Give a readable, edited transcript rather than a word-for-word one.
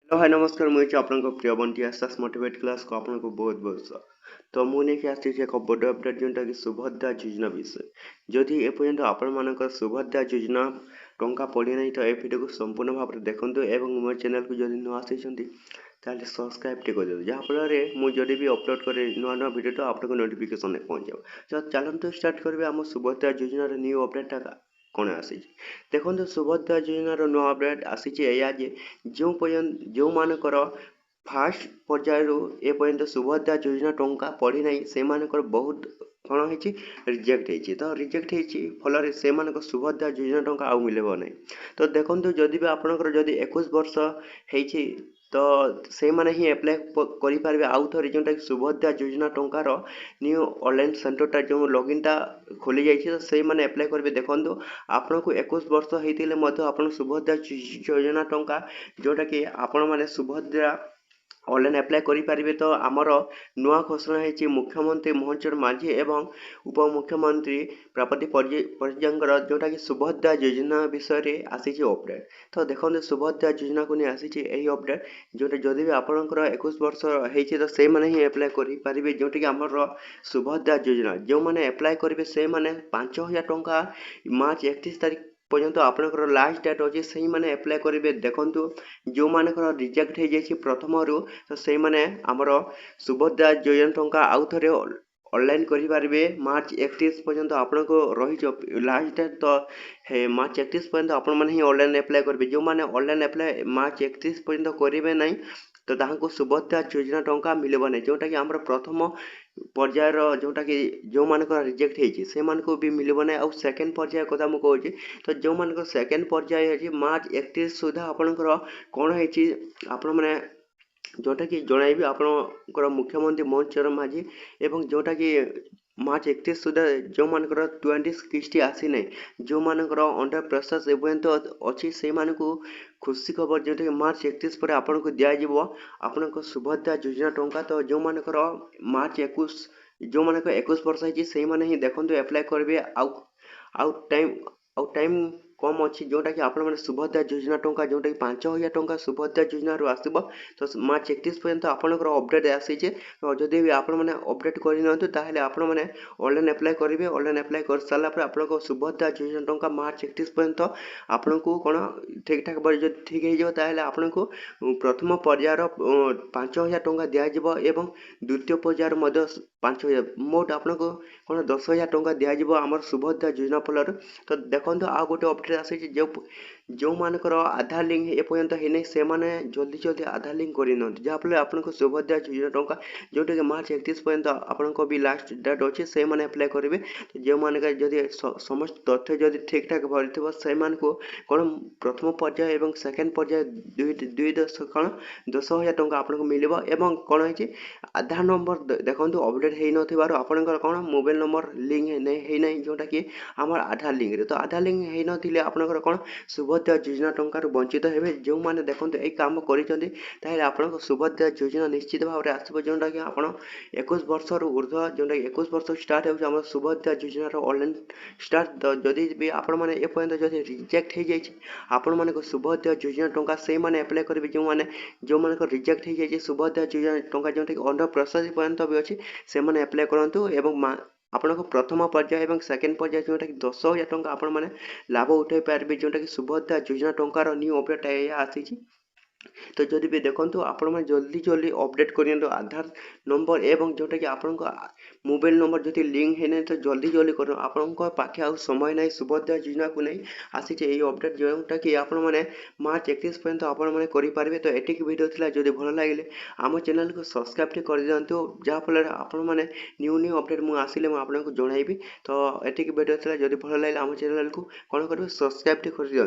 Hello hi नमस्कार मुझे आपनको प्रिय बंटी आश्वास मोटिवेट क्लास को आपको बहुत बहुत स्वागत। तो मुझे आसी एक बड़ अपडेट जोटा कि सुभद्रा योजना विषय जदि एपर्यंत आपण मानक सुभद्रा योजना टंका पड़ी ना तो ए भिडियो को संपूर्ण भाव में देखूँ और मो चैनल को जब नुआ आसी सब्सक्राइब टे कर जहाँफल मुझे भी अपलोड करे नुआ नुआ भिडियो तो आपको नोटिफिकेशन पहुँच जाओ। तो चलते स्टार्ट करेंगे आम सुभद्रा योजनार न्यू अपडेटा कौन आसी देखो सुभद्रा योजनार नुआ अपडेट आसी जो मानकर फास्ट पर्यायर एपर्यंत सुभद्रा योजना टंका पड़ी ना से बहुत कौन हो रिजेक्ट होती तो रिजेक्ट होती फल से सुभद्रा योजना टंका आउ मिल ना। तो देखो जदि भी आपंकर जदि 21 वर्ष होती तो से माने ही एप्लाय करें आउ थे जोटा कि सुभद्रा योजना टंकार न्यू ऑनलाइन सेंटरटा जो लॉगिनटा खोली जाइए तो से मैंने एप्लाय करेंगे। देखो आपन को 21 वर्ष होते आप सुभद्रा योजना टंका जोटा कि आपण मैंने सुभद्रा ऑनलाइन एप्लाय करें। तो आमर नुआ घोषणा होती मुख्यमंत्री मोहन चरण माझी एवं उपमुख्यमंत्री प्रापति परिजांकर जोटा कि सुभद्रा योजना विषय में आसी अपडेट। तो देखो सुभद्रा योजना को नहीं आसी अपडेट जोटा जदि भी आपंकर 21 वर्ष होती तो से मैंने ही एप्लाय करेंगे जोटा कि आमर सुभद्रा योजना जो मैंने एप्लाय करेंगे से मैंने 5000 टंका मार्च 31 तारीख पर्यंत आपंकर लास्ट डेट अच्छे से मैंने एप्लाय करेंगे। देखो जो मानकर रिजेक्ट हो जाए प्रथम तो से मैंने आमर सुभद्रा योजना टंका आउ थे ऑनलाइन करेंगे मार्च 31 पर्यंत आपण को रही लास्ट डेट तो मार्च 31 पर्यंत आपण मैंने ही ऑनलाइन एप्लाय करेंगे। जो मैंने ऑनलाइन एप्लाय मार्च 31 पर्यंत करेंगे ना तो ताको सुभद्रा योजना टंका मिलब ना जोटा कि आमर प्रथम पर्यायर जोटा कि जो मानक रिजेक्ट होती से भी मिलब ना। आउ सेकेंड पर्याय कथा मुझे कहूँ तो जो मानक सेकेंड पर्याय है मार्च 31 सुधा आपंकर कौन होती आपण मैंने जोटा कि जनइबी आपंकर मुख्यमंत्री मोहन चरण माझी एवं जोटा कि मार्च 31 सुधा जो मानकर 2060 आसी ना जो मानकर अंडर प्रोसेस एपर्यंत अच्छी से खुशी खबर जोटा कि मार्च 31 पर आपन को दिज्व आपण सुभद्रा योजना टंका। तो जो मानकर मार्च 21 जो मानक 21 वर्ष होती से मैंने ही देखो एप्लाय करेंगे आउ टाइम कम अच्छी जोटा कि आपण मैंने सुभद्रा योजना टंका जोटा कि 5000 टंका सुभद्रा योजना आसब। तो मार्च 31 पर्यंत आपंकर अपडेट आसी तो जदि भी आपण मैंने अपडेट करना आपण मैंने ऑनलाइन एप्लाय करेंगे। ऑनलाइन एप्लाय कर सारापर आप सुभद्रा योजना टंका मार्च 31 पर्यंत आपण को कौन ठीक ठाक जो ठीक हो आपण को प्रथम पर्यायर 5000 टंका दिज्व एवं द्वितीय पर्यायर 5000 मोट आपण को कौन 10,000 टंका दिज्व आमर सुभद्रा योजना फल। तो देखो आ गोटे अपडेट आसी जो मानकर आधार लिंक एपर्यंत होना से मैंने जल्दी जल्दी आधार लिंक करना जहाँफल आपको सुभद्रा योजना टंका जोटा कि मार्च 31 पर्यंत आपको भी लास्ट डेट अच्छे से मैंने एप्लाय करेंगे। जो मानक जदि समस्त तथ्य जदि ठीक ठाक भरी से कौन प्रथम पर्याय एवं सेकेंड पर्याय दुई दश कौन 10,000 टंका आपको मिले एवं कौन हो आधार नंबर देखो अपडेट हो नार आपंकर कौन मोबाइल नंबर लिंक होना जोटा कि आम आधार लिंक तो आधार लिंक हो ना आपंकर कौन सुभद्रा योजना टंकार वंचित हे जो मैंने देखो ये कम कर सुभद्रा योजना निश्चित भाव में आसो जोटा कि आप 21 वर्ष ऊर्ध्व जोटा कि 21 वर्ष स्टार्ट हो सुभद्रा योजनार ऑनलाइन स्टार्ट। तो जदि भी आपण मैंने एपर्यंत जब रिजेक्ट हो जाए आपण मान सुभद्रा योजना टंका से मैंने एप्लाय करेंगे जो मानक रिजेक्ट हो जाए सुभद्रा योजना टंका जोटा कि अंडर प्रोसेस पर्यंत भी अच्छी से मैंने एप्लाय करूँ एवं आपण प्रथम पर्याय और सेकेंड पर्याय जोटा कि 10,000 टंका आपण मैंने लाभ उठाई पारे जोटा कि सुभद्रा योजना टंकार न्यू अपडेट आसी। तो जदि भी देखो आपण मैंने जल्दी जल्दी अपडेट कर आधार नंबर एवं जोटा कि आपण मोबाइल नंबर जब लिंक है तो जल्दी जल्दी कर आपण पाखे आ समय ना सुभद्रा योजना को नहीं आसी अपडेट जोटा कि आपण मैंने मार्च 31 पर्यंत आपण मैंने करेंगे। तो एटिक वीडियो थिला जदि भल लगे आम चैनल को सब्सक्राइब कर दिंतु जहाँफल आपण मैंने न्यू न्यू अपडेट मुझे आसिले आपको जनइबी। तो एटिक वीडियो थिला जदि भल लगे आम चैनल को कौन करेंगे सब्सक्राइब कर दिंतु।